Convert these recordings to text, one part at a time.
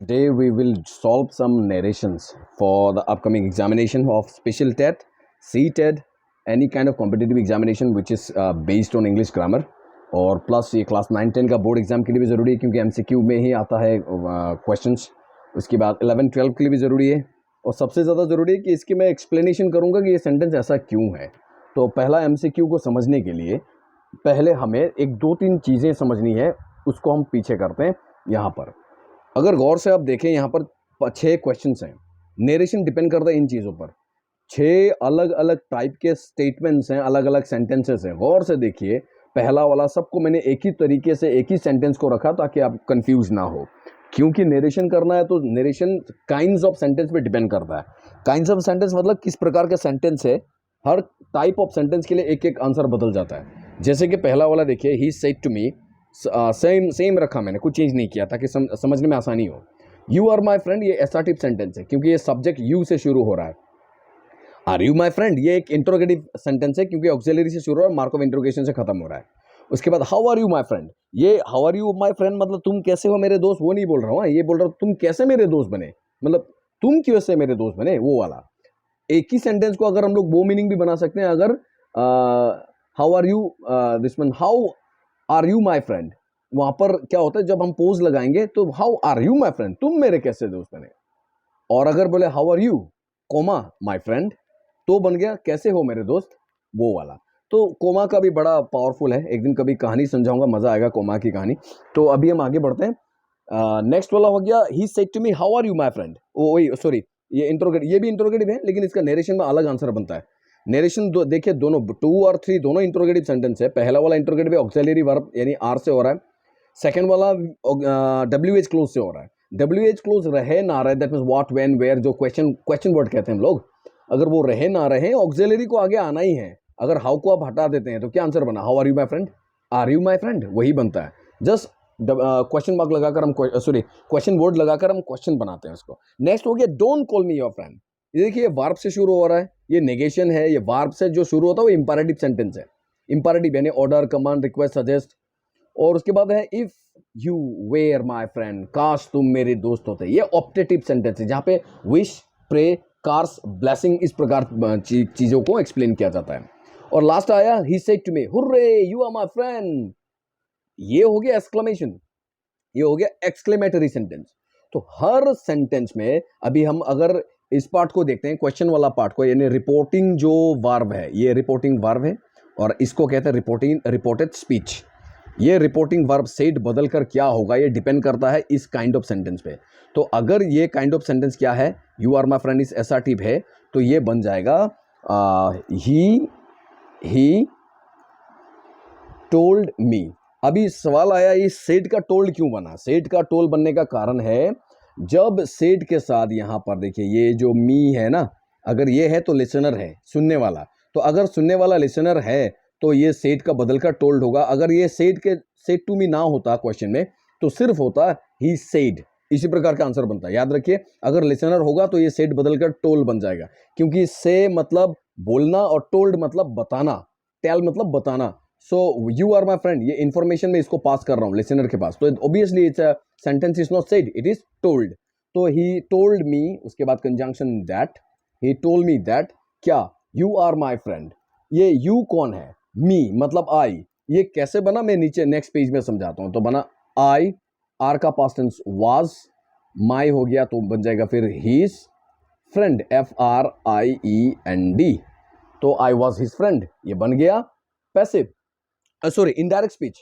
Today we will solve some narrations for the upcoming examination of special TET, CTET, any kind of competitive examination which is based on English grammar. और plus ये class 9-10 का board exam के लिए भी ज़रूरी है क्योंकि MCQ में ही आता है क्वेश्चंस. उसके बाद 11-12 के लिए भी ज़रूरी है और सबसे ज़्यादा ज़रूरी है कि इसकी मैं एक्सप्लेनेशन करूँगा कि ये सेंटेंस ऐसा क्यों है. तो पहला MCQ को समझने के लिए पहले हमें एक 2-3 चीज़ें समझनी है, उसको हम पीछे करते हैं. यहाँ पर अगर गौर से आप देखें, यहाँ पर 6 क्वेश्चंस हैं. नेरेशन डिपेंड करता है इन चीज़ों पर. 6 अलग अलग टाइप के स्टेटमेंट्स हैं, अलग अलग सेंटेंसेस हैं. गौर से देखिए, पहला वाला सबको मैंने एक ही तरीके से एक ही सेंटेंस को रखा ताकि आप कंफ्यूज ना हो, क्योंकि नेरेशन करना है तो नेरेशन काइंड्स ऑफ सेंटेंस पे डिपेंड करता है. काइंड्स ऑफ सेंटेंस मतलब किस प्रकार का सेंटेंस है. हर टाइप ऑफ सेंटेंस के लिए एक एक आंसर बदल जाता है. जैसे कि पहला वाला देखिए, he said to me, same रखा मैंने, कुछ चेंज नहीं किया ताकि समझने में आसानी हो. यू आर माई फ्रेंड, ये एसर्टिव सेंटेंस है क्योंकि ये सब्जेक्ट यू से शुरू हो रहा है. आर यू माई फ्रेंड, ये एक इंट्रोगेटिव सेंटेंस है क्योंकि ऑक्सिलरी से शुरू हो रहा है, मार्क ऑफ इंट्रोगेशन से खत्म हो रहा है. उसके बाद how are you my friend, ये how are you my friend मतलब तुम कैसे हो मेरे दोस्त, वो नहीं बोल रहा हूँ. ये बोल रहा हूँ तुम कैसे मेरे दोस्त बने, मतलब तुम कैसे मेरे दोस्त बने, वो वाला. एक ही सेंटेंस को अगर हम लोग वो मीनिंग भी बना सकते हैं. अगर how are you this one, how are you my friend, वहां पर क्या होता है जब हम पोज लगाएंगे तो how are you my friend, तुम मेरे कैसे दोस्त बने. और अगर बोले how are you comma my friend, तो बन गया कैसे हो मेरे दोस्त, वो वाला. तो कोमा का भी बड़ा पावरफुल है, एक दिन कभी कहानी समझाऊंगा, मजा आएगा कोमा की कहानी. तो अभी हम आगे बढ़ते हैं. नेक्स्ट वाला हो गया, he said to me how are you my friend. वही सॉरी, ये भी इंट्रोगेटिव है लेकिन इसका नरेशन में अलग आंसर बनता है. नरेशन देखिए, दोनों 2 और 3 दोनों इंट्रोगेटिव सेंटेंस है. पहला वाला इंट्रोगेटिव ऑक्सिलरी वर्ब यानी आर से हो रहा है. सेकेंड वाला WH क्लोज से हो रहा है. WH क्लोज रहे ना रहे, that means what, when, where, जो क्वेश्चन वर्ड कहते हैं हम लोग, अगर वो रहे ना रहे, ऑक्सिलरी को आगे आना ही है. अगर हाउ को आप हटा देते हैं तो क्या आंसर बना, how are you my friend, are you my friend, वही बनता है. जस्ट क्वेश्चन मार्क लगाकर हम सॉरी क्वेश्चन वर्ड लगाकर हम क्वेश्चन बनाते हैं उसको. नेक्स्ट हो गया don't call me your friend. ये देखिए वर्ब से शुरू हो रहा है, ये नेगेशन है. ये वर्ब से जो शुरू होता है वो इंपैरेटिव सेंटेंस है. इंपैरेटिव यानी ऑर्डर, कमांड, रिक्वेस्ट, सजेस्ट. और उसके बाद है if you were my friend, काश तुम मेरे दोस्त होते. ये ऑप्टेटिव सेंटेंस है जहां पे विश, प्रे, कार्स, ब्लेसिंग, इस प्रकार चीजों को एक्सप्लेन किया जाता है. और लास्ट आया he said to me hurray you are my friend. ये हो गया एक्सक्लेमेशन, ये हो गया एक्सक्लेमेटरी सेंटेंस. तो हर सेंटेंस में अभी हम अगर इस पार्ट को देखते हैं, क्वेश्चन वाला पार्ट को, यानी रिपोर्टिंग जो वर्ब है, ये रिपोर्टिंग वर्ब है और इसको कहते हैं रिपोर्टेड स्पीच. ये रिपोर्टिंग वर्ब सेड बदल कर क्या होगा, ये डिपेंड करता है इस काइंड ऑफ सेंटेंस पे. तो अगर ये काइंड ऑफ सेंटेंस क्या है, you are my friend is assertive है, तो ये बन जाएगा ही टोल्ड मी. अभी सवाल आया ये सेड का टोल्ड क्यों बना. सेड का टोल्ड बनने का कारण है, जब सेड के साथ यहां पर देखिए ये जो मी है ना, अगर ये है तो लिसनर है, सुनने वाला. तो अगर सुनने वाला लिसनर है तो ये सेड का बदल कर टोल्ड होगा. अगर ये सेड टू मी ना होता क्वेश्चन में तो सिर्फ होता ही सेड. इसी प्रकार का आंसर बनता है. याद रखिए, अगर लिसनर होगा तो ये सेड बदल कर टोल्ड बन जाएगा, क्योंकि से मतलब बोलना और टोल्ड मतलब बताना, टेल मतलब बताना. So you are my friend, ये इंफॉर्मेशन में इसको पास कर रहा हूं लिसनर के पास, तो obviously it's a sentence is not said, it is told. तो ही टोल्ड मी, उसके बाद conjunction that, he told me that, क्या, यू आर माई फ्रेंड. ये यू कौन है, मी मतलब आई. ये कैसे बना मैं नीचे नेक्स्ट पेज में समझाता हूं. तो बना आई, आर का पास्ट टेंस वाज, माई हो गया तो बन जाएगा फिर हीज फ्रेंड, FRIEND. तो आई वॉज हिज फ्रेंड, ये बन गया passive, sorry indirect speech.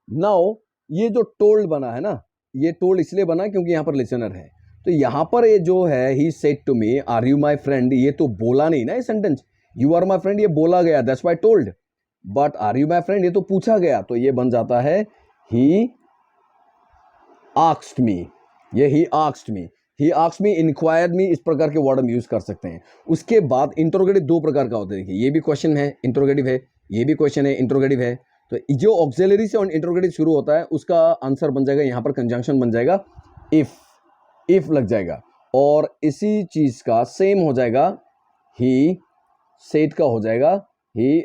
Now ये जो टोल्ड बना है ना, ये टोल्ड इसलिए बना क्योंकि यहां पर लिसनर है. तो यहां पर ये जो है he said to me are you my friend, ये तो बोला नहीं ना, ये sentence you are my friend ये बोला गया, that's why told. But are you my friend ये तो पूछा गया, तो ये बन जाता है ही आस्क्ड मी. ये he asked me, he asked me, inquired me, इस प्रकार के वर्ड हम यूज कर सकते हैं. उसके बाद इंट्रोगेटिव 2 प्रकार का होता है. देखिए ये भी क्वेश्चन है, इंट्रोगेटिव है, ये भी क्वेश्चन है, इंट्रोगेटिव है. तो जो ऑक्सिलरी से इंट्रोगेटिव शुरू होता है उसका आंसर बन जाएगा, यहां पर कंजंक्शन बन जाएगा इफ लग जाएगा. और इसी चीज का सेम हो जाएगा, ही सेड का हो जाएगा ही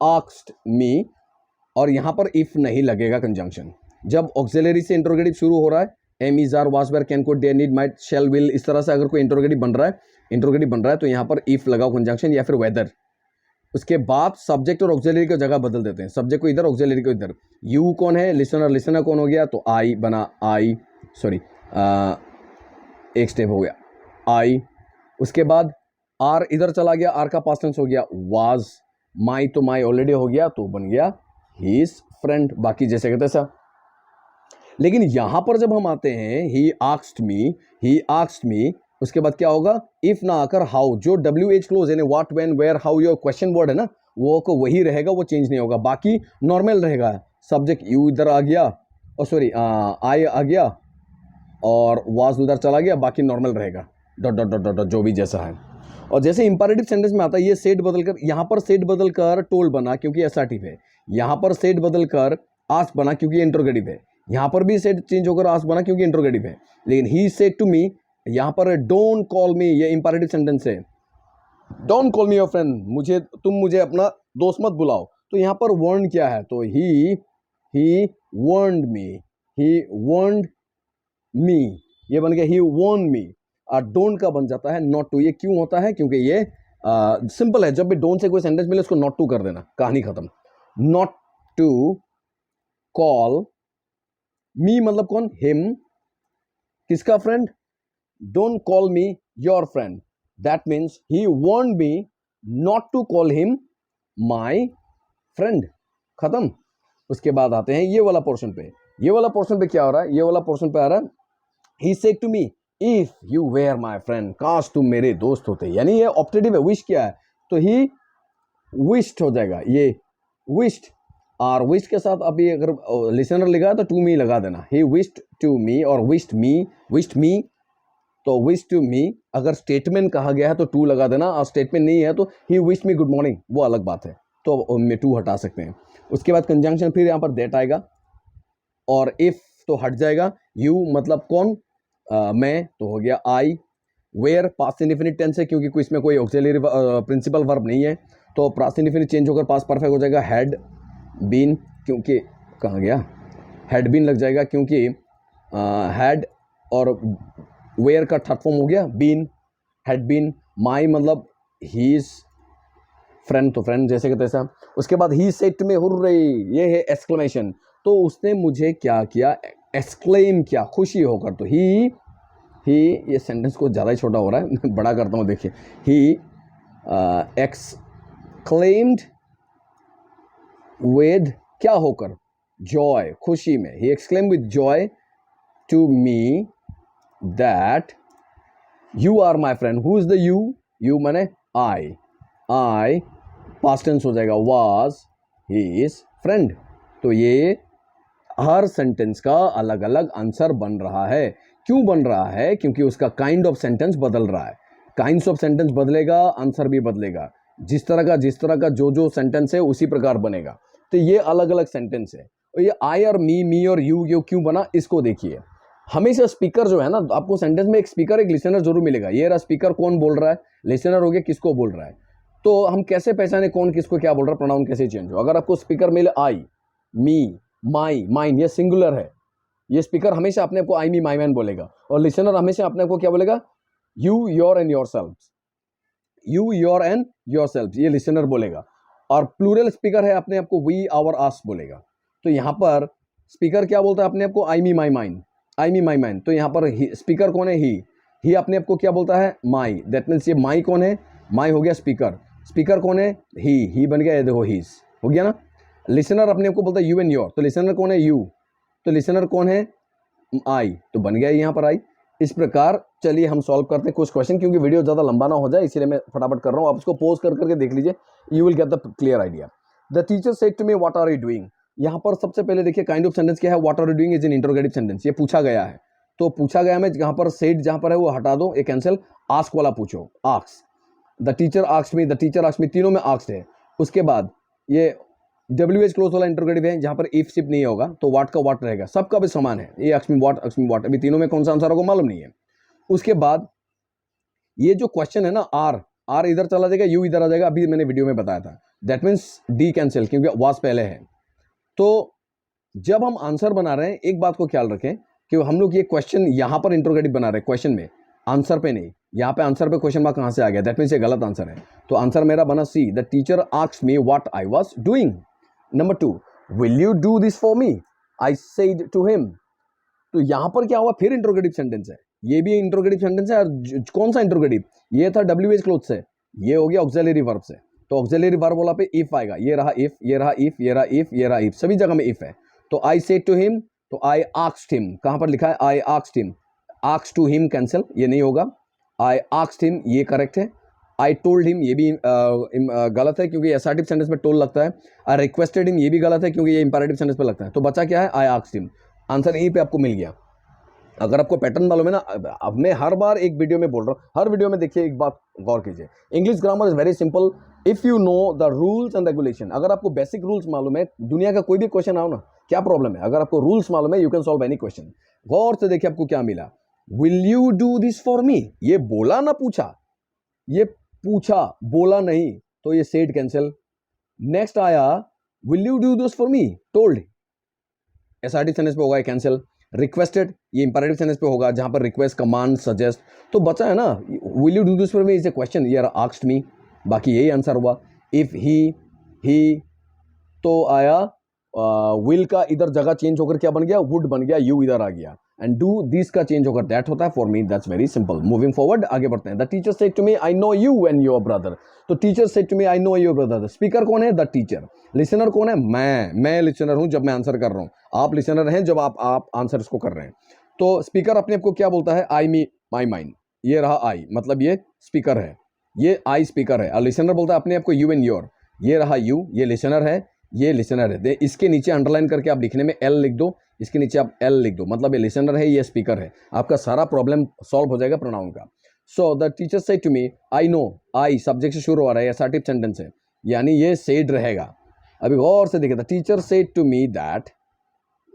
आस्क्ड मी, और यहां पर इफ नहीं लगेगा कंजंक्शन. जब ऑक्सिलरी से इंट्रोगेटिव शुरू हो रहा है am is are was were can could dare need might shall will, इस तरह से अगर कोई इंट्रोगेटिव बन रहा है तो यहाँ पर इफ लगाओ कंजंक्शन या फिर वेदर। उसके बाद सब्जेक्ट और ऑक्सिलरी की जगह बदल देते हैं, सब्जेक्ट को इधर ऑक्सिलरी को इधर। यू कौन है, लिसनर, लिसनर कौन हो गया, तो आई बना आई, सॉरी एक स्टेप हो गया आई। उसके बाद आर इधर चला गया, आर का पास्ट टेंस हो गया वाज। माई तो माई ऑलरेडी हो गया तो बन गया हीज फ्रेंड, बाकी जैसे कहते सा। लेकिन यहां पर जब हम आते हैं ही आस्क्ड मी, उसके बाद क्या होगा, इफ ना आकर हाउ, जो डब्ल्यू एच क्लोज यानी what when where how your question word है ना, वो को वही रहेगा, वो चेंज नहीं होगा, बाकी नॉर्मल रहेगा। सब्जेक्ट यू इधर आ गया, और सॉरी आई आ गया और वाज उधर चला गया, बाकी नॉर्मल रहेगा, डॉट डॉट डॉट डॉट जो भी जैसा है। और जैसे इंपैरेटिव सेंटेंस में आता है, ये सेट बदलकर, यहाँ पर सेट बदलकर टोल्ड बना क्योंकि असर्टिव है, यहाँ पर सेट बदलकर आस्क बना क्योंकि इंट्रोगेटिव है, यहाँ पर भी सेट चेंज होकर आस्क बना क्योंकि इंट्रोगेटिव है। लेकिन ही सेड टू मी, यहाँ पर डोंट कॉल मी, ये इंपैरेटिव सेंटेंस है, don't call me your friend, तुम मुझे अपना दोस्त मत बुलाओ। तो यहाँ पर वर्न क्या है, तो ही वर्नड मी, ये बन गया ही वर्न मी। डोंट का बन जाता है नॉट टू, ये क्यों होता है, क्योंकि ये सिंपल है, जब भी डोंट से कोई सेंटेंस मिले उसको नॉट टू कर देना, कहानी खत्म। नॉट टू कॉल मी मतलब कौन, हिम, किसका friend, don't call me your friend, that means he want me not to call him my friend, खत्म। उसके बाद आते हैं ये वाला पोर्शन पे, ये वाला पोर्शन पे क्या हो रहा है, ये वाला पोर्शन पे आ रहा है he said to me if you were my friend, काश तुम मेरे दोस्त होते, यानी ये ऑप्टेटिव है, विश क्या है, तो ही विश्ड हो जाएगा, ये विश्ड, और विश के साथ अभी अगर लिसनर लिखा तो टू मी लगा देना, ही विश्ड टू मी और विश्ड मी, तो विश टू मी, अगर स्टेटमेंट कहा गया है तो टू लगा देना, और स्टेटमेंट नहीं है तो he wished me good morning, वो अलग बात है, तो में टू हटा सकते हैं। उसके बाद कंजंक्शन फिर यहाँ पर दैट आएगा, और इफ तो हट जाएगा, यू मतलब कौन, मैं, तो हो गया आई। वेयर पास्ट इंडेफिनिट टेंस है क्योंकि कोई इसमें कोई ऑक्सिलरी प्रिंसिपल वर्ब नहीं है, तो पास्ट इंडेफिनिट चेंज होकर पास्ट परफेक्ट हो जाएगा। हैड बीन, क्योंकि कहाँ गया, हैड बीन लग जाएगा क्योंकि हैड और वेयर का थर्ड फॉर्म हो गया बीन, हैड बीन। माई मतलब हीज फ्रेंड, तो फ्रेंड जैसे कहते हैं। उसके बाद he said to me, hurray, ये है एक्सक्लेमेशन, तो उसने मुझे क्या किया, एक्सक्लेम किया, खुशी होकर। तो ही ये सेंटेंस को ज़्यादा ही छोटा हो रहा है, मैं बड़ा करता हूँ, देखिए, ही एक्सक्लेम्ड विद क्या होकर, जॉय, खुशी में, he exclaim with joy to me that you are my friend. Who is the you माने आई पास्ट टेंस हो जाएगा, वाज हिज फ्रेंड। तो ये हर सेंटेंस का अलग अलग आंसर बन रहा है। क्यों बन रहा है, क्योंकि उसका काइंड ऑफ सेंटेंस बदल रहा है। काइंड्स ऑफ सेंटेंस बदलेगा, आंसर भी बदलेगा। जिस तरह का जो सेंटेंस है उसी प्रकार बनेगा। तो ये अलग अलग सेंटेंस है। और ये आई और मी और यू क्यों बना, इसको देखिए। हमेशा स्पीकर जो है ना, आपको सेंटेंस में एक स्पीकर एक लिसनर जरूर मिलेगा। ये रहा स्पीकर, कौन बोल रहा है, लिसनर हो गया, किसको बोल रहा है। तो हम कैसे पहचाने कौन किसको क्या बोल रहा है, प्रोनाउन कैसे चेंज हो। अगर आपको स्पीकर मिले आई, मी, माई, माइन, ये सिंगुलर है, ये स्पीकर हमेशा अपने आप को आई, मी, माई, मैन बोलेगा। और लिसनर हमेशा अपने आप को क्या बोलेगा, you, your and your self, you, your and your self, ये लिसनर बोलेगा। और प्लूरल स्पीकर है, अपने आप को वी, आवर, आस बोलेगा। तो यहाँ पर स्पीकर क्या बोलता है अपने आप को, आई, मी, माई, माइन, आई, मी, माई, माइन। तो यहाँ पर स्पीकर कौन है, ही अपने आप को क्या बोलता है, माई। दैट मीन्स ये माई कौन है, माई हो गया स्पीकर, स्पीकर कौन है, ही बन गया, ये देखो हीज हो गया ना। लिसनर अपने आप को बोलता है यू एंड योर, तो लिसनर कौन है, यू, तो लिसनर कौन है, आई, तो बन गया यहाँ पर आई। इस प्रकार चलिए हम सॉल्व करते हैं कुछ क्वेश्चन, क्योंकि वीडियो ज़्यादा लंबा ना हो जाए इसलिए मैं फटाफट कर रहा हूँ। आप उसको पॉज कर करके देख लीजिए, you will get the clear idea. The teacher said to me what are you doing. यहाँ पर सबसे पहले देखिए काइंड ऑफ सेंटेंस क्या है, what are you doing is in interrogative sentence, ये पूछा गया है। तो पूछा गया में जहाँ पर सेड जहाँ पर है वो हटा दो, ये कैंसिल, आस्क वाला पूछो, ask. The teacher asked me, the teacher asked मी, तीनों में आस्क्ड है। उसके बाद ये WH क्लोज वाला इंटरोगेटिव है, जहाँ पर इफ सिप नहीं होगा तो व्हाट का व्हाट रहेगा, सबका भी समान है। ये आस्क्ड मी व्हाट, अभी तीनों में कौन सा आंसर होगा मालूम नहीं है। उसके बाद ये जो क्वेश्चन है ना, आर इधर चला जाएगा, यू इधर आ जाएगा, अभी मैंने वीडियो में बताया था। दैट मीन्स डी कैंसिल, क्योंकि वाज पहले है। तो जब हम आंसर बना रहे हैं, एक बात को ख्याल रखें, कि हम लोग ये क्वेश्चन यहाँ पर इंट्रोगेटिव बना रहे हैं, क्वेश्चन में, आंसर पे नहीं। यहाँ पे आंसर पे क्वेश्चन मार्क कहाँ से आ गया, दैट मीन्स ये गलत आंसर है। तो आंसर मेरा बना see, the teacher asked me what I was doing. Number 2, will you do this for me, I said to him. तो यहाँ पर क्या हुआ, फिर इंट्रोगेटिव सेंटेंस है, ये भी इंट्रोगेटिव सेंटेंस है। और कौन सा इंट्रोगेटिव, ये था WH क्लोज से, ये हो गया ऑक्सिलरी वर्ब से। तो ऑक्सिलरी वर्ब वाला पे इफ आएगा, ये रहा इफ, ये रहा इफ, ये रहा इफ, ये रहा इफ, सभी जगह में इफ है। तो आई सेड टू हिम, तो आई आस्क्ड हिम, कहां पर लिखा है I asked him, asked to him cancel, ये नहीं होगा। आई आस्क्ड हिम ये करेक्ट है। आई टोल्ड हिम ये भी गलत है क्योंकि असर्टिव सेंटेंस में टोल लगता है। आई रिक्वेस्टेड हिम ये भी गलत है क्योंकि ये इंपेरेटिव सेंटेंस पे लगता है। तो बचा क्या है, आई आस्क्ड हिम। आंसर यहीं पे आपको मिल गया। अगर आपको पैटर्न मालूम है ना, अब मैं हर बार एक वीडियो में बोल रहा हूँ, हर वीडियो में देखिए, एक बात गौर कीजिए, English grammar is very simple if you know the rules and regulation. अगर आपको बेसिक रूल्स मालूम है, दुनिया का कोई भी क्वेश्चन आओ ना, क्या प्रॉब्लम है, अगर आपको रूल्स मालूम है, you can solve any question. गौर से देखिए आपको क्या मिला, will you do this for me, ये बोला ना पूछा, ये पूछा बोला नहीं, तो ये सेड कैंसिल। नेक्स्ट आया will you do this for me, told, SRT sentence पे होगा कैंसिल। रिक्वेस्टेड ये इंपेरेटिव सेंटेंस पे होगा जहां पर रिक्वेस्ट, कमांड, सजेस्ट। तो बचा है ना, will you do this for me is a question, ये आस्क्ड मी, बाकी यही आंसर हुआ। इफ ही तो आया विल का इधर जगह चेंज होकर क्या बन गया, वुड बन गया, यू इधर आ गया। एंड डू दिस का चेंज होकर दैट होता है। For me that's very simple. Moving forward, आगे बढ़ते हैं। The teacher said to me I know you and your brother. तो teacher said to me I know your brother, speaker कौन है, द टीचर। लिसनर कौन है, मैं लिसनर हूं जब मैं आंसर कर रहा हूं, आप लिसनर हैं जब आप आंसर इसको कर रहे हैं। तो स्पीकर अपने आप को क्या बोलता है, आई मी माई माइंड, ये रहा आई, मतलब ये स्पीकर है, ये आई स्पीकर है। और लिसनर बोलता है अपने आप को यू एंड योर, ये रहा यू, ये लिसनर है, ये लिसनर है। इसके नीचे अंडरलाइन करके आप लिखने में एल लिख दो, इसके नीचे आप एल लिख दो, मतलब ये लिसनर है, ये स्पीकर है। आपका सारा प्रॉब्लम सॉल्व हो जाएगा प्रोनाउन का। So the teacher said to me, I know, I subject से शुरू हो रहा है, असर्टिव सेंटेंस है, यानी ये सेड रहेगा। अभी गौर से देखिए, the teacher said to me that,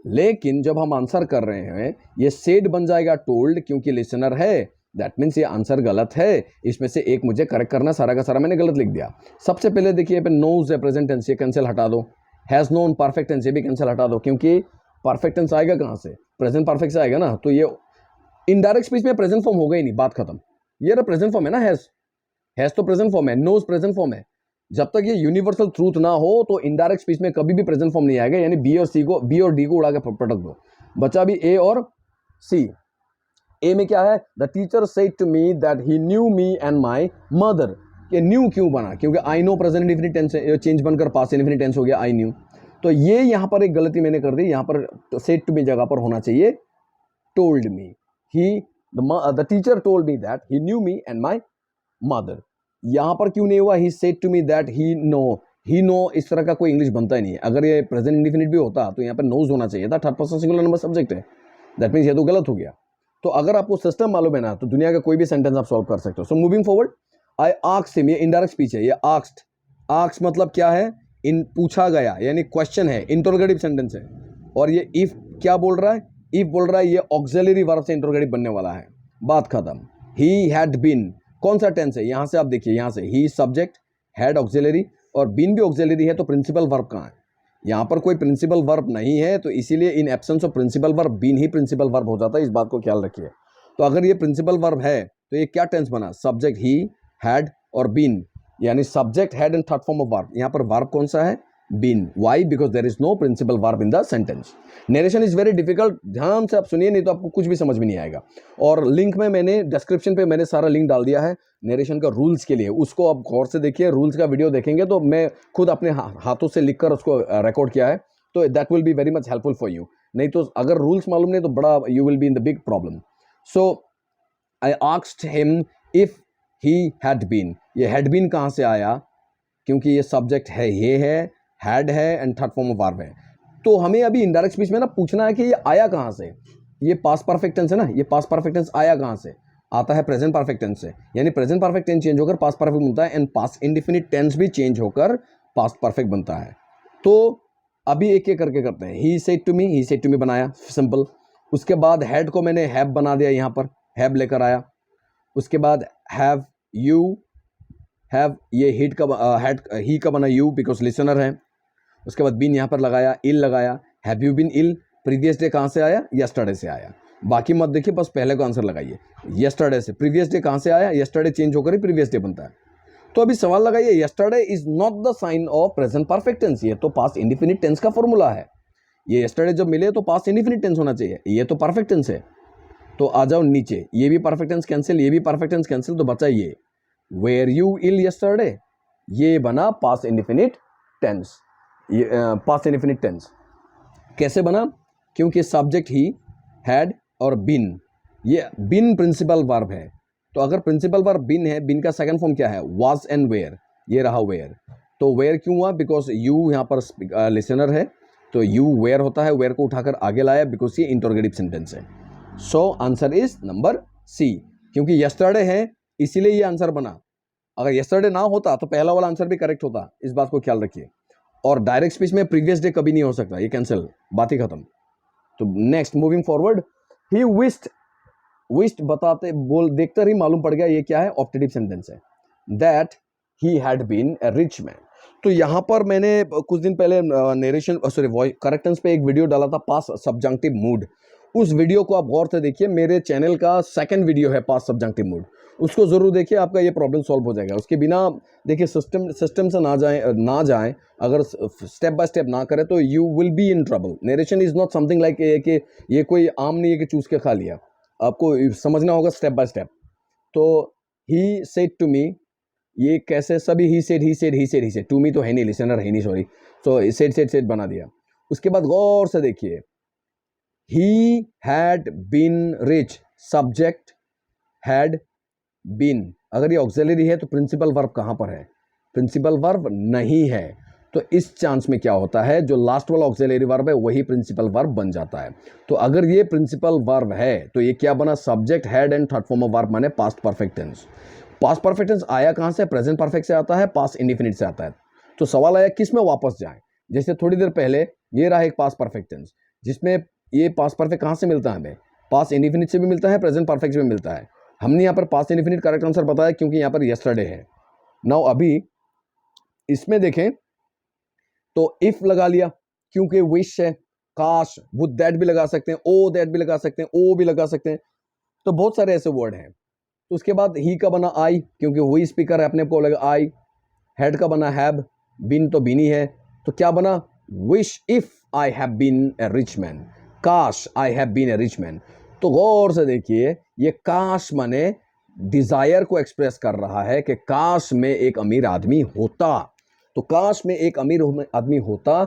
लेकिन जब हम आंसर कर रहे हैं ये सेड बन जाएगा टोल्ड, क्योंकि लिसनर है, दैट मीन्स ये आंसर गलत है। इसमें से एक मुझे करेक्ट करना, सारा का सारा मैंने गलत लिख दिया। सबसे पहले देखिए पे नोज है प्रेजेंट टेंस, ये कैंसिल हटा दो। हैज नोन परफेक्ट टेंस, ये भी कैंसिल हटा दो, क्योंकि परफेक्ट टेंस आएगा कहाँ से, प्रेजेंट परफेक्ट से आएगा ना। तो ये इनडायरेक्ट स्पीच में प्रेजेंट फॉर्म होगा ही नहीं, बात खत्म। ये रहा प्रेजेंट फॉर्म है ना, हैज तो प्रेजेंट फॉर्म है, नोज प्रेजेंट फॉर्म है। जब तक ये यूनिवर्सल ट्रूथ ना हो तो इनडायरेक्ट स्पीच में कभी भी प्रेजेंट फॉर्म नहीं आएगा, यानी बी और डी को उड़ा के पटक दो। बचा भी ए और सी। ए में क्या है, the teacher said to me that he knew me and my mother. ये न्यू क्यों बना, क्योंकि I know present indefinite tense change बनकर पास्ट इंडेफिनिट टेंस हो गया, आई न्यू। तो ये यहां पर एक गलती मैंने कर दी, यहां पर सेड टू मी जगह पर होना चाहिए told me. He the teacher told me that he knew me and my mother. यहां पर क्यों नहीं हुआ, he said to me that he know, इस तरह का कोई इंग्लिश बनता ही नहीं है। अगर ये प्रेजेंट इंडेफिनिट भी होता तो यहाँ पर नोज होना चाहिए था, third person singular number subject है, दैट मीन्स ये तो गलत हो गया। तो अगर आपको सिस्टम मालूम है ना, तो दुनिया का कोई भी सेंटेंस आप सॉल्व कर सकते हो। सो मूविंग फॉरवर्ड, आई आस्क्ड हिम, ये इनडायरेक्ट स्पीच है, ये आस्क्ड मतलब क्या है, इन पूछा गया, यानी क्वेश्चन है, इंटरोगेटिव सेंटेंस है। और ये इफ क्या बोल रहा है, इफ बोल रहा है, ये ऑक्सिलरी वर्ब से इंटरोगेटिव बनने वाला है, बात खत्म। ही हैड बीन, कौन सा टेंस है, यहां से आप देखिए, यहां से ही सब्जेक्ट, हैड ऑक्सिलरी और बीन भी ऑक्सिलरी है, तो प्रिंसिपल वर्ब कहां है, यहां पर कोई प्रिंसिपल वर्ब नहीं है, तो इसीलिए in absence of principal verb been ही प्रिंसिपल वर्ब हो जाता है, इस बात को ख्याल रखिए। तो अगर ये प्रिंसिपल वर्ब है तो ये क्या टेंस बना, सब्जेक्ट ही, हैड और बीन, यानी subject, had and third form of verb. यहां पर वर्ब कौन सा है, been. Why, because there is no principal verb in the sentence. Narration is very difficult, ध्यान से आप सुनिए, नहीं तो आपको कुछ भी समझ में नहीं आएगा। और लिंक में मैंने डिस्क्रिप्शन पे मैंने सारा लिंक डाल दिया है नरेशन का रूल्स के लिए, उसको आप गौर से देखिए। रूल्स का वीडियो देखेंगे तो मैं खुद अपने हाथों से लिखकर उसको रिकॉर्ड किया है, तो that will be very much helpful for you. नहीं तो अगर रूल्स मालूम नहीं तो बड़ा you will be in the big problem. So I asked him if he had been, ये हैड बीन कहाँ से आया, क्योंकि ये सब्जेक्ट है, ये है, हैड है and third form of verb है। तो हमें अभी इनडायरेक्ट स्पीच में ना पूछना है कि ये आया कहाँ से, ये पास्ट परफेक्ट टेंस है ना, ये पास्ट परफेक्ट टेंस आया कहाँ से, आता है प्रेजेंट परफेक्ट टेंस से, यानी प्रेजेंट परफेक्ट टेंस चेंज होकर पास्ट परफेक्ट बनता है, एंड पास्ट इंडेफिनिट टेंस भी चेंज होकर पास्ट परफेक्ट बनता है। तो अभी एक एक करके करते हैं। ही सेड टू मी बनाया, सिंपल। उसके बाद हैड को मैंने हैव बना दिया, यहाँ पर हैव लेकर आया। उसके बाद हैव यू, हैव ये हिट का हैड ही का बना यू, बिकॉज लिसनर है। उसके बाद बीन यहाँ पर लगाया, इल लगाया, have you been ill, previous day कहाँ से आया, यस्टरडे से आया। बाकी मत देखिए, बस पहले का आंसर लगाइए। यस्टरडे से प्रीवियस डे कहाँ से आया, यस्टरडे चेंज होकर ही प्रीवियस डे बनता है। तो अभी सवाल लगाइए, yesterday is not the sign of present perfect tense, ये तो पास्ट इंडिफिनिट टेंस का फॉर्मूला है। ये यस्टरडे जब मिले तो पास्ट इंडिफिनिट टेंस होना चाहिए, ये तो परफेक्ट टेंस है। तो आ जाओ नीचे, ये भी परफेक्ट टेंस कैंसिल, ये भी परफेक्ट टेंस कैंसिल, तो बचा ये वेयर यू इल यस्टरडे, ये बना पास्ट इंडिफिनिट टेंस। ये पास्ट इंडिफिनिट टेंस कैसे बना, क्योंकि सब्जेक्ट ही, हैड और बिन, ये बिन प्रिंसिपल वर्ब है। तो अगर प्रिंसिपल वर्ब बिन है, बिन का सेकंड फॉर्म क्या है, वाज एंड वेयर, ये रहा वेयर। तो वेयर क्यों हुआ, बिकॉज यू यहाँ पर लिसनर है, तो यू वेयर होता है, वेयर को उठाकर आगे लाया बिकॉज ये इंटरोगेटिव सेंटेंस है। So answer is number C, क्योंकि यस्टरडे है इसीलिए ये आंसर बना। अगर यस्टरडे ना होता तो पहला वाला आंसर भी करेक्ट होता, इस बात को ख्याल रखिए। और डायरेक्ट स्पीच में प्रीवियस डे कभी नहीं हो सकता, ये कैंसिल, बात ही खत्म। तो next moving forward, he wished बताते बोल देखते ही मालूम पड़ गया ये क्या है, ऑप्टेटिव सेंटेंस है, that he had been a rich man. तो यहाँ पर मैंने कुछ दिन पहले नरेशन सॉरी वॉइस करेक्टेंस पे एक वीडियो डाला था, पास्ट सब्जंक्टिव मूड। उस वीडियो को आप गौर से देखिए, मेरे चैनल का सेकंड वीडियो है पास्ट सब्जंक्टिव मूड, उसको जरूर देखिए, आपका ये प्रॉब्लम सॉल्व हो जाएगा। उसके बिना देखिए सिस्टम से ना जाए, अगर स्टेप बाय स्टेप ना करें तो you will be in trouble. Narration is not something like कि ये कोई आम नहीं है कि चूस के खा लिया, आपको समझना होगा स्टेप बाय स्टेप। तो ही सेड टू मी, ये कैसे, सभी ही सेड टू मी तो है नहीं, लिसनर है नहीं, सॉरी, तो सेड बना दिया। उसके बाद गौर से देखिए, he had been rich, subject had been, अगर ये ऑक्सिलरी है तो प्रिंसिपल वर्ब कहां पर है, प्रिंसिपल वर्ब नहीं है। तो इस चांस में क्या होता है, जो लास्ट वाला ऑक्सिलरी वर्ब है वही प्रिंसिपल वर्ब बन जाता है। तो अगर ये प्रिंसिपल वर्ब है तो ये क्या बना, subject had and third form of verb माने past perfect tense. Past perfect tense आया कहां से, प्रेजेंट परफेक्ट से आता है, पास्ट इंडिफिनिट से आता है। तो सवाल आया किस में वापस जाएं, जैसे थोड़ी देर पहले ये रहा एक पास्ट परफेक्ट टेंस, जिसमें ये पास्ट परफेक्ट कहां से मिलता है, हमें पास्ट इंडिफिनिट से भी मिलता है, प्रेजेंट परफेक्ट से भी मिलता है। हमने यहाँ पर पास्ट इंडिफिनिट करेक्ट आंसर बताया क्योंकि यहाँ पर यस्टरडे है। नाउ अभी इसमें देखें तो इफ लगा लिया क्योंकि विश है, काश, वुड दैट भी लगा सकते हैं, ओ दैट भी लगा सकते हैं, ओ भी लगा सकते हैं, तो बहुत सारे ऐसे वर्ड हैं। तो उसके बाद ही का बना आई, क्योंकि हुई स्पीकर है, अपने को लगा आई। हैड का बना हैव, बीन तो बीनी है, तो क्या बना, wish if I have been a rich man, काश I have been a rich man. तो गौर से देखिए, ये काश माने डिजायर को एक्सप्रेस कर रहा है कि काश में एक अमीर आदमी होता। तो काश में एक अमीर आदमी होता,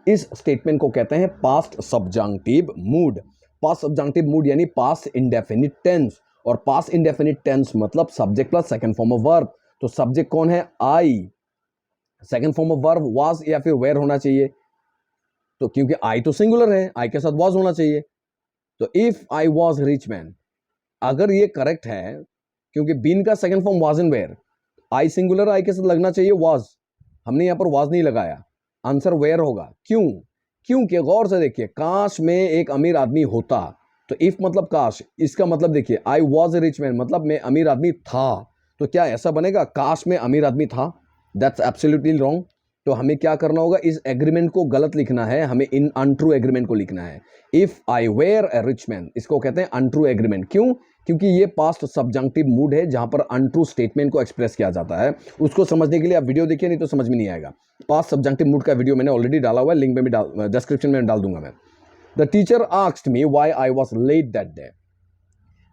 इस स्टेटमेंट को कहते हैं past subjunctive mood. Past subjunctive mood यानी पास्ट इंडेफिनिट टेंस, और पास्ट इंडेफिनिट टेंस मतलब subject plus second form of verb. तो सब्जेक्ट कौन है, I, second form of verb was या फिर वेयर होना चाहिए, तो क्योंकि आई तो सिंगुलर है, आई के साथ वाज होना चाहिए। तो if I was rich man, अगर ये करेक्ट है, क्योंकि बीन का second form was and were, I singular, I के साथ लगना चाहिए वाज, हमने यहां पर वाज नहीं लगाया, आंसर वेयर होगा। क्यों, क्योंकि गौर से देखिए, काश में एक अमीर आदमी होता, तो इफ मतलब काश, इसका मतलब देखिए I was a rich man मतलब मैं अमीर आदमी था। तो क्या ऐसा बनेगा, काश में अमीर आदमी था, दैट्स एब्सोल्युटली रॉन्ग। तो हमें क्या करना होगा, इस एग्रीमेंट को गलत लिखना है, हमें इन अनट्रू एग्रीमेंट को लिखना है। If I were a rich man, इसको कहते हैं अनट्रू एग्रीमेंट। क्यों, क्योंकि ये पास्ट सब्जंक्टिव मूड है जहां पर अनट्रू स्टेटमेंट को एक्सप्रेस किया जाता है। उसको समझने के लिए आप वीडियो देखिए, नहीं तो समझ में नहीं आएगा। पास्ट सब्जंक्टिव मूड का वीडियो मैंने ऑलरेडी डाला हुआ है, लिंक में भी डिस्क्रिप्शन में डाल दूंगा मैं। The teacher asked me why I was late that day.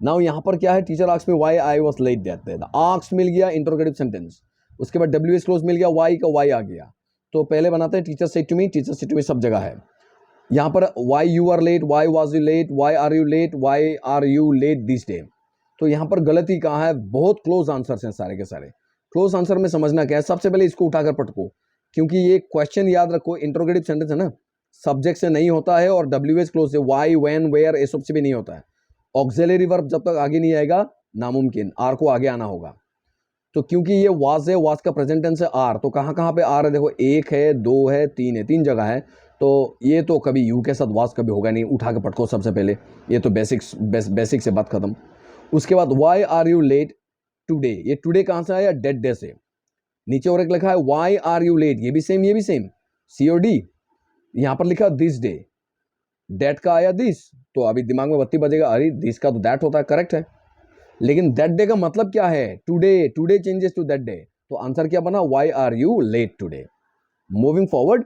Now यहां पर क्या है, teacher asked me why I was late that day. Asked मिल गया, इंटरोगेटिव सेंटेंस, उसके बाद डब्ल्यूएस क्लोज मिल गया, वाई का वाई आ गया। तो पहले बनाते हैं teacher said to me, teacher said to me सब जगह है। यहां पर why you are late, why was you late, why are you late, why are you late this day. तो यहां पर गलती कहां है, बहुत क्लोज आंसर्स हैं सारे के सारे। क्लोज आंसर में समझना क्या है, सबसे पहले इसको उठाकर पटको, क्योंकि ये क्वेश्चन याद रखो, इंटरोगेटिव सेंटेंस है ना, सब्जेक्ट से नहीं होता है, और डब्ल्यूएस क्लोज से, वाई व्हेन वेयर ये सब से भी नहीं होता है। ऑक्सिलरी वर्ब जब तक आगे नहीं आएगा नामुमकिन, आर को आगे आना होगा। तो क्योंकि ये वाज है, वाज का प्रेजेंट टेंस है आर, तो कहां कहां पे आर है, देखो एक है, दो है, तीन है, तीन जगह है। तो ये तो कभी यू के साथ वाज कभी होगा नहीं, उठा के पटको सबसे पहले, ये तो बेसिक से बात खत्म। उसके बाद why are you late today, ये टुडे कहां से आया, डेड डे से। नीचे और एक लिखा है वाई आर यू लेट, ये भी सेम, ये भी सेम, सी और डी। यहां पर लिखा दिस डे, डेट का आया दिस, तो अभी दिमाग में बत्ती बजेगा, अरे दिस का तो दैट होता है, करेक्ट है। लेकिन दैट डे का मतलब क्या है? Today, today changes to that day, तो आंसर क्या बना? Why are you late today. Moving forward,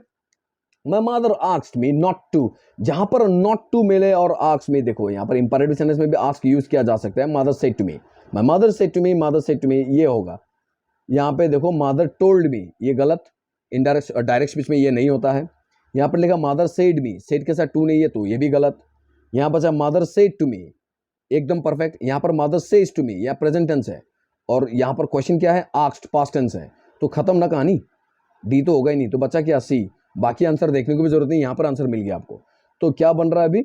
my mother asked me not to, जहां पर नॉट टू मिले और आस्क्ड मी, देखो यहां पर इंपरेटिव सेंटेंस में भी आस्क यूज किया जा सकता है। Mother said to me, my mother said to me, mother said to me ये होगा। यहाँ पे देखो मदर टोल्ड मी, ये गलत, इनडायरेक्ट डायरेक्ट स्पीच में ये नहीं होता है। यहाँ पर लिखा मदर सेड मी, सेड के साथ टू नहीं है तो ये भी गलत। यहाँ बचा मदर सेड टू मी, एकदम परफेक्ट। यहाँ पर मदर सेज टू मी, यह प्रेजेंट टेंस है, और यहाँ पर क्वेश्चन क्या है? आस्क्ड, पास्ट टेंस है, तो खत्म ना कहानी, डी तो होगा ही नहीं, तो बचा क्या? सी। बाकी आंसर देखने की भी जरूरत नहीं, यहाँ पर आंसर मिल गया आपको। तो क्या बन रहा है अभी?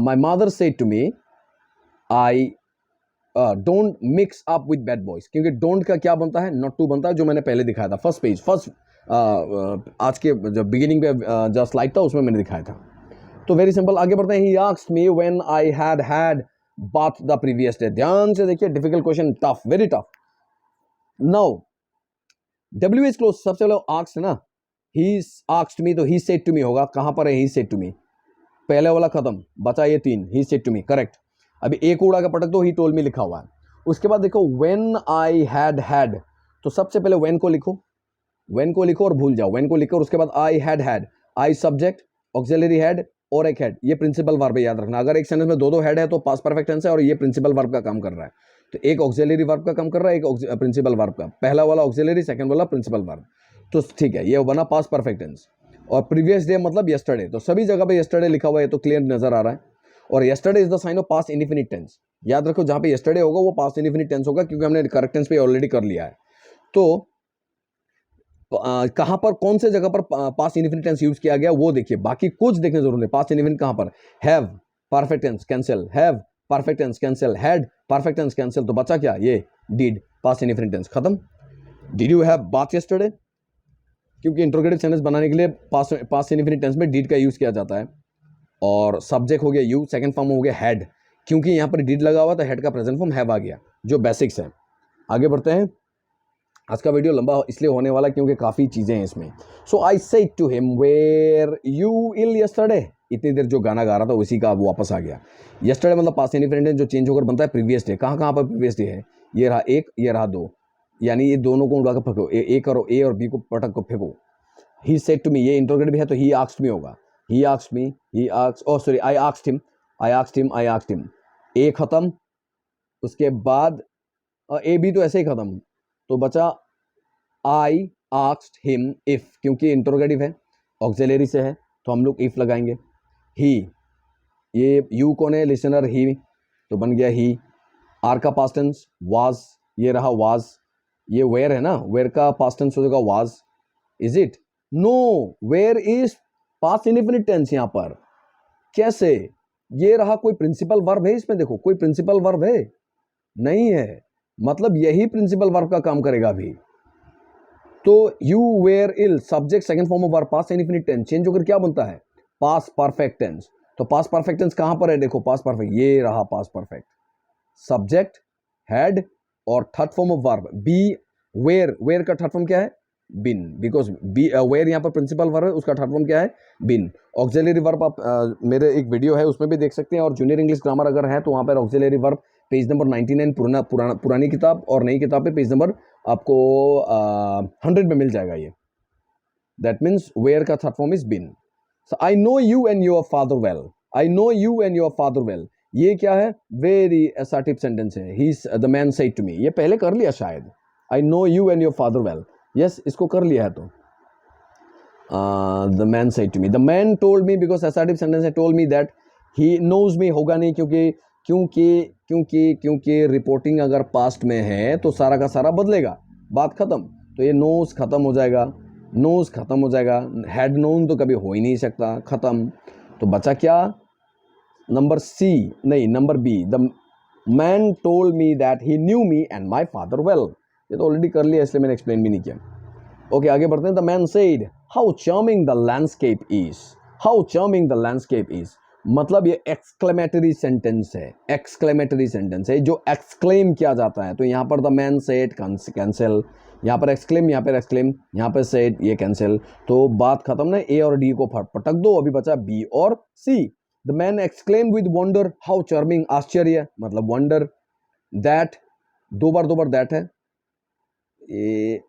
My mother said to me I don't mix up with bad boys, क्योंकि डोंट का क्या बनता है? नॉट टू बनता है, जो मैंने पहले दिखाया था फर्स्ट पेज, फर्स्ट आज के जो बिगिनिंग पे जो स्लाइड था उसमें मैंने दिखाया था। तो वेरी सिंपल, आगे बढ़ते हैं। ही asked me when I had bath the previous day. ध्यान से देखिए, difficult question, tough, very tough. Now W is close, सबसे पहले आस्क्ड है ना, ही आस्क्ड मी, तो ही सेड टू मी होगा। कहां पर है ही सेड टू मी? पहले वाला खत्म, बचा ये तीन, he said to me, correct. अभी एक उड़ा का पटक दो, ही टोल्ड मी लिखा हुआ है। उसके बाद देखो व्हेन आई हैड, तो सबसे पहले व्हेन को लिखो, व्हेन को लिखो और भूल जाओ, व्हेन को लिखो और उसके बाद I had, I subject, auxiliary had और एक हेड, ये प्रिंसिपल वर्ब है, याद रखना। अगर एक सेंटेंस में दो हेड है तो पास्ट परफेक्ट टेंस है, और ये प्रिंसिपल वर्ब का काम कर रहा है। तो एक ऑक्सिलरी वर्ब का काम कर रहा है, एक प्रिंसिपल वर्ब का, पहला वाला ऑक्सिलरी, सेकंड वाला प्रिंसिपल वर्ब, तो ठीक है, ये बना पास्ट परफेक्ट टेंस। और प्रीवियस डे मतलब यस्टरडे, तो सभी जगह पे यस्टरडे लिखा हुआ है, तो क्लियर नजर आ रहा है। और yesterday is the sign of past indefinite tense, याद रखो, जहां पे यस्टरडे होगा वो पास्ट इंडिफिनिट टेंस होगा, क्योंकि हमने करेक्ट टेंस पे ऑलरेडी कर लिया है। तो कहां पर, कौन से जगह पर पास्ट इंडिफिनिट टेंस यूज किया गया वो देखिए, बाकी कुछ देखने जरूर नहीं। पास्ट इंडिफिनिट कहां पर? Have perfect tense cancel, have perfect tense cancel, had perfect tense cancel, तो बचा क्या? ये डिड, पास्ट इंडिफिनिट टेंस खत्म। Did you have bath yesterday, क्योंकि इंट्रोगेटिव सेंटेंस बनाने के लिए पास्ट इंडिफिनिट टेंस में डिड का यूज किया जाता है। और सब्जेक्ट हो गया यू, सेकंड फॉर्म हो गया हैड, क्योंकि यहां पर डिड लगा हुआ तो हेड का प्रेजेंट फॉर्म हैव आ गया, जो बेसिक्स है। आगे बढ़ते हैं। आज का वीडियो लंबा इसलिए होने वाला क्योंकि काफ़ी चीज़ें हैं इसमें। So I said to him were you ill yesterday, इतनी देर जो गाना गा रहा था उसी का वो वापस आ गया। यस्टरडे मतलब पास्ट इंडिफिनिट जो चेंज होकर बनता है प्रीवियस डे। कहाँ कहाँ पर प्रीवियस डे है? ये रहा एक, ये रहा दो, यानी ये दोनों को उड़ा कर फेंको, ए करो, ए और बी को पटक को फेंको। ही सेड टू मी, ये इंट्रोगेटिव है तो ही आस्क्ड मी होगा। He asked me, he asked, oh sorry, I asked him, I asked him, I asked him. A खत्म, उसके बाद ए बी तो ऐसे ही खत्म, तो बचा आई आस्क्ड हिम इफ, क्योंकि इंट्रोगेटिव है, ऑक्सिलरी से है, तो हम लोग इफ लगाएंगे। ही, ये यू कौन है? लिसनर, ही, तो बन गया ही। आर का पास्ट टेंस वाज, ये रहा वाज। ये वेयर है ना, वेयर का पास्ट टेंस हो जाएगा was. Is it? No, where is past indefinite tense यहां पर। कैसे? ये रहा, कोई प्रिंसिपल वर्ब है इसमें? देखो कोई प्रिंसिपल वर्ब है? नहीं है, मतलब यही प्रिंसिपल वर्ब का काम करेगा अभी। तो you were ill, subject second form of verb, past indefinite tense change होकर क्या बनता है? Past perfect tense. तो पास्ट परफेक्ट टेंस कहां पर है? देखो पास्ट परफेक्ट, ये रहा पास्ट परफेक्ट, सब्जेक्ट, हेड और third form of verb be. Were, were का थर्ड फॉर्म क्या है? बिन, बिकॉज बी, वेयर यहां पर प्रिंसिपल वर्ब है, उसका थर्ड फॉर्म क्या है? बिन। ऑक्सिलरी वर्ब आप मेरे एक वीडियो है उसमें भी देख सकते हैं, और जूनियर इंग्लिश ग्रामर अगर है तो वहां पर ऑक्सिलरी वर्ब पेज नंबर 99 पुरानी किताब, और नई किताब पे पेज नंबर आपको 100 में मिल जाएगा ये। दैट मीन्स वेयर का third form is been. I know you and your father well, I know you and your father well, ये क्या है? वेरी असर्टिव सेंटेंस है। He the man said to me, ये पहले कर लिया शायद। I know you and your father well, yes, इसको कर लिया है। तो the man said to me, the man told me, because assertive sentence है, told me that he knows me होगा नहीं, क्योंकि क्योंकि क्योंकि क्योंकि रिपोर्टिंग अगर पास्ट में है तो सारा का सारा बदलेगा, बात खत्म। तो ये नोज खत्म हो जाएगा, नोज खत्म हो जाएगा, हैड नोन तो कभी हो ही नहीं सकता, खत्म। तो बचा क्या? नंबर सी, नहीं number B, the man told me that he knew me and my father well, ये तो ऑलरेडी कर लिया इसलिए मैंने एक्सप्लेन भी नहीं किया। ओके, आगे बढ़ते हैं। The man said how charming the landscape is, how charming the landscape is, मतलब ये एक्सक्लेमेटरी सेंटेंस है, एक्सक्लेमेटरी सेंटेंस है जो एक्सक्लेम किया जाता है। तो यहाँ पर द मैन सेड कैंसिल, यहाँ पर एक्सक्लेम, यहाँ पर एक्सक्लेम, यहाँ पर सेड, ये कैंसिल। तो बात खत्म ना, ए और डी को पटक दो, अभी बचा बी और C. The man exclaim with wonder how charming, आश्चर्य मतलब वंडर। दैट, दो बार दैट है, ये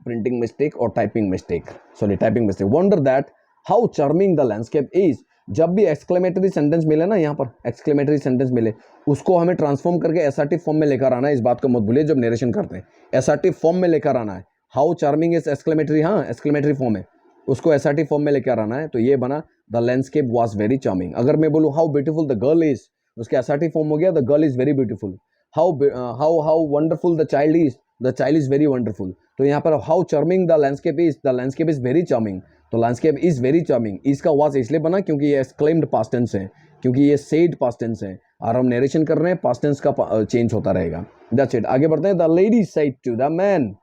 प्रिंटिंग मिस्टेक और typing mistake, sorry typing mistake. Wonder that how charming the landscape is. जब भी एक्सक्लेमेटरी सेंटेंस मिले ना, यहाँ पर एक्सक्लेमेटरी सेंटेंस मिले, उसको हमें ट्रांसफॉर्म करके एसर्टिव फॉर्म में लेकर आना है। इस बात को मत भूलिए जब नरेशन करते हैं, एसर्टिव फॉर्म में लेकर आना है। हाउ चार्मिंग इज एक्सक्लेमेटरी, हाँ एक्सक्लेमेटरी फॉर्म है, उसको एसर्टिव फॉर्म में लेकर आना है। तो ये बना the landscape was very charming. अगर मैं बोलूँ how beautiful the girl is, उसके एसर्टिव फॉर्म हो गया the girl is very beautiful. How wonderful the child is very wonderful. तो यहाँ पर how charming the landscape is very charming. तो लैंडस्केप इज वेरी चार्मिंग, इसका वाज इसलिए बना क्योंकि ये एक्सक्लेम्ड पास्ट टेंस है, क्योंकि ये सेड पास्ट टेंस है और हम नरेशन कर रहे हैं, पास्ट टेंस का चेंज होता रहेगा। That's it. आगे बढ़ते हैं। The lady said to the man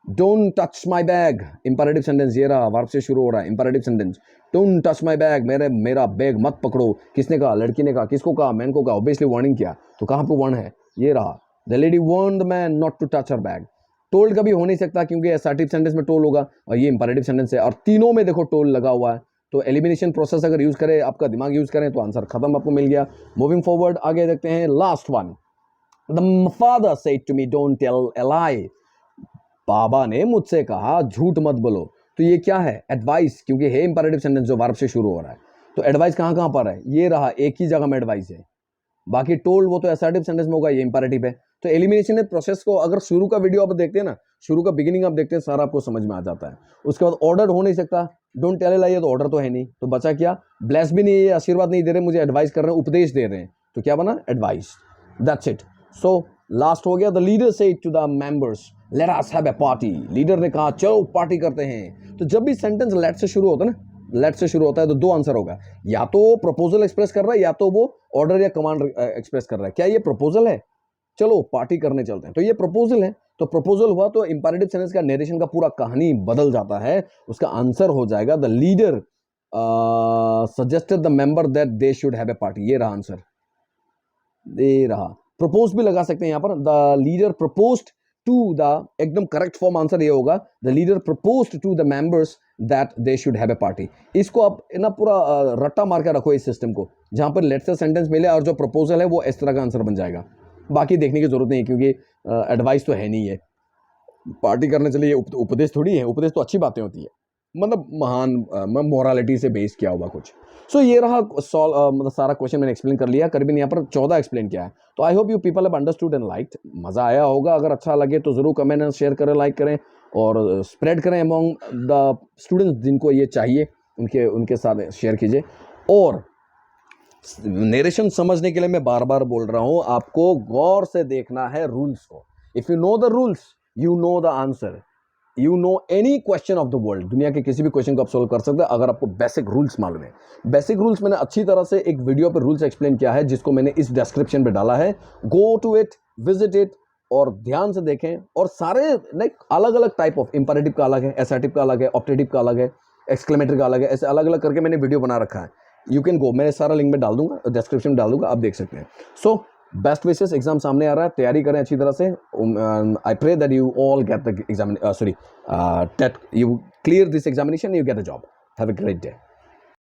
don't touch my bag. Imperative sentence ये रहा, वर्ब से शुरू हो रहा है imperative sentence. Don't touch my bag, मेरा बैग मत पकड़ो। किसने कहा? लड़की ने कहा। किसको कहा? मैन को कहा। ऑब्वियसली वार्निंग किया। तो कहाँ पे वार्न है? ये रहा, the lady warned the man not to touch her bag. Told कभी हो नहीं सकता क्योंकि असर्टिव सेंटेंस में टोल होगा और ये इंपैरेटिव सेंटेंस है और तीनों में देखो टोल लगा हुआ है। तो एलिमिनेशन प्रोसेस अगर यूज करें, आपका दिमाग यूज करें, तो आंसर खत्म, आपको मिल गया। मूविंग फॉरवर्ड, आगे देखते हैं last one. The father said to me don't tell a lie. बाबा ने मुझसे कहा झूठ मत बोलो। तो ये क्या है? एडवाइस, क्योंकि है इंपैरेटिव सेंटेंस जो वर्ब से शुरू हो रहा है। तो एडवाइस कहाँ कहाँ पर है? ये रहा, एक ही जगह में एडवाइस है। बाकी टोल्ड वो तो असर्टिव सेंटेंस में होगा, ये इंपैरेटिव है। तो एलिमिनेशन प्रोसेस को अगर शुरू का वीडियो आप देखते हैं ना, शुरू का बिगिनिंग आप देखते हैं, सारा आपको समझ में आ जाता है। उसके बाद ऑर्डर हो नहीं सकता, डोंट टेल ए लाई, तो ऑर्डर तो है नहीं, तो बचा क्या? ब्लेस भी नहीं है, आशीर्वाद नहीं दे रहे, मुझे एडवाइस कर रहे हैं, उपदेश दे रहे हैं, तो क्या बना? Advice. That's it. So last हो गया। The leader said to the members let us have a party. Leader ने कहा चलो पार्टी करते हैं। तो जब भी सेंटेंस लेट से शुरू होता है ना, लेट से शुरू होता है, तो दो आंसर होगा, या तो प्रपोजल एक्सप्रेस कर रहा है या तो वो ऑर्डर या कमांड एक्सप्रेस कर रहा है। क्या ये प्रपोजल है? चलो पार्टी करने चलते हैं, तो ये प्रपोजल है। तो प्रपोजल हुआ तो इंपैरेटिव सेंटेंस का नरेशन का पूरा कहानी बदल जाता है। उसका आंसर हो जाएगा the leader suggested the member that they should have a party. ये रहा आंसर, ये रहा। प्रपोज भी लगा सकते हैं यहाँ पर, the leader proposed to the, एकदम करेक्ट फॉर्म आंसर ये होगा, the leader proposed to the members that they should have a party. इसको आप ना पूरा रट्टा मार के रखो इस सिस्टम को, जहां पर लेट से सेंटेंस मिले और जो प्रपोजल है वो इस तरह का आंसर बन जाएगा। बाकी देखने की जरूरत नहीं है क्योंकि एडवाइस तो है नहीं है, पार्टी करने चलिए, उपदेश थोड़ी है। उपदेश तो अच्छी बातें होती है, मतलब महान मोरालिटी से बेस किया होगा कुछ। सो ये रहा मतलब सारा क्वेश्चन मैंने एक्सप्लेन कर लिया। करीबन यहाँ पर 14 एक्सप्लेन किया है। तो I hope you people have understood and liked. मजा आया होगा। अगर अच्छा लगे तो जरूर कमेंट एंड शेयर करें, लाइक करें और स्प्रेड करें अमॉन्ग द स्टूडेंट्स जिनको ये चाहिए, उनके साथ शेयर कीजिए। और नरेशन समझने के लिए मैं बार बार बोल रहा हूं, आपको गौर से देखना है रूल्स को। If you know the rules, you know the answer, you know any question of the world. दुनिया के किसी भी क्वेश्चन को आप सोल्व कर सकते हैं अगर आपको बेसिक रूल्स मालूम है। बेसिक रूल्स मैंने अच्छी तरह से एक वीडियो पे रूल्स एक्सप्लेन किया है, जिसको मैंने इस डिस्क्रिप्शन पे डाला है। Go to it, visit it और ध्यान से देखें। और सारे लाइक अलग अलग टाइप ऑफ, इंपैरेटिव का अलग है, एसर्टिव का अलग है, ऑप्टेटिव का अलग है, एक्सक्लेमेटरी का अलग है, ऐसे अलग अलग करके मैंने वीडियो बना रखा है। यू कैन गो, मैं सारा लिंक में डाल दूंगा, डिस्क्रिप्शन में डाल दूंगा, आप देख सकते हैं। सो बेस्ट विशेस, एग्जाम सामने आ रहा है, तैयारी करें अच्छी तरह से। I pray that you all get the examination, you clear this examination, you get a job. Have a great day.